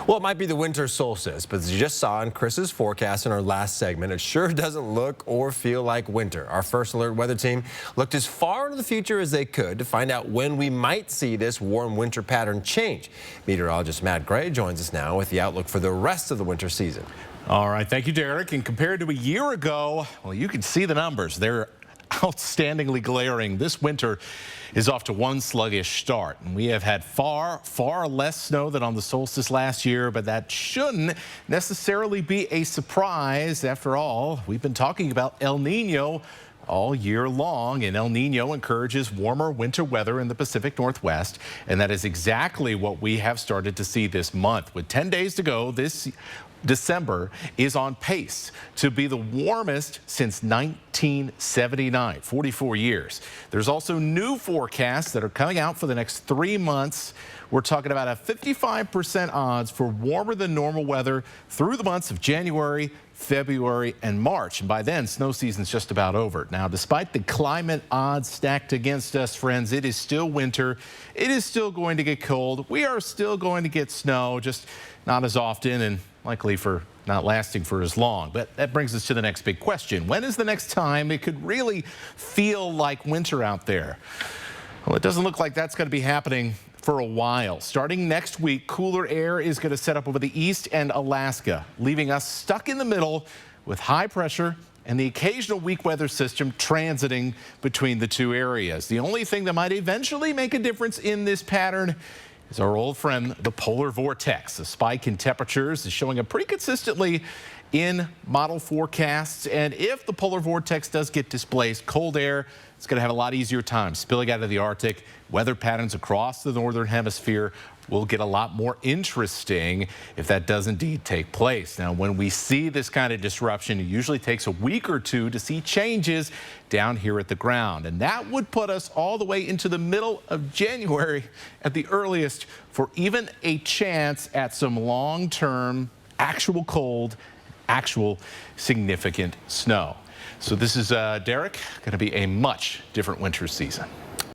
Well, it might be the winter solstice, but as you just saw in Chris's forecast in our last segment, it sure doesn't look or feel like winter. Our First Alert weather team looked as far into the future as they could to find out when we might see this warm winter pattern change. Meteorologist Matt Gray joins us now with the outlook for the rest of the winter season. All right, thank you, Derek. And compared to a year ago, well, you can see the numbers. They're outstandingly glaring. This winter is off to one sluggish start, and we have had far less snow than on the solstice last year, but that shouldn't necessarily be a surprise. After all, we've been talking about El Nino all year long, and El Nino encourages warmer winter weather in the Pacific Northwest, and that is exactly what we have started to see this month. With 10 days to go, this December is on pace to be the warmest since 1979, 44 years. There's also new forecasts that are coming out for the next 3 months. We're talking about a 55% odds for warmer than normal weather through the months of January, February, and March. And by then, snow season's just about over. Now, despite the climate odds stacked against us, friends, it is still winter. It is still going to get cold. We are still going to get snow, just not as often and likely for not lasting for as long. But that brings us to the next big question. When is the next time it could really feel like winter out there? Well, it doesn't look like that's going to be happening for a while. Starting next week, cooler air is going to set up over the east and Alaska, leaving us stuck in the middle with high pressure and the occasional weak weather system transiting between the two areas. The only thing that might eventually make a difference in this pattern is our old friend, the polar vortex. The spike in temperatures is showing up pretty consistently in model forecasts. And if the polar vortex does get displaced, cold air is going to have a lot easier time spilling out of the Arctic. Weather patterns across the northern hemisphere will get a lot more interesting if that does indeed take place. Now, when we see this kind of disruption, it usually takes a week or two to see changes down here at the ground. And that would put us all the way into the middle of January at the earliest for even a chance at some long-term actual cold, actual significant snow. So this is, Derek, going to be a much different winter season.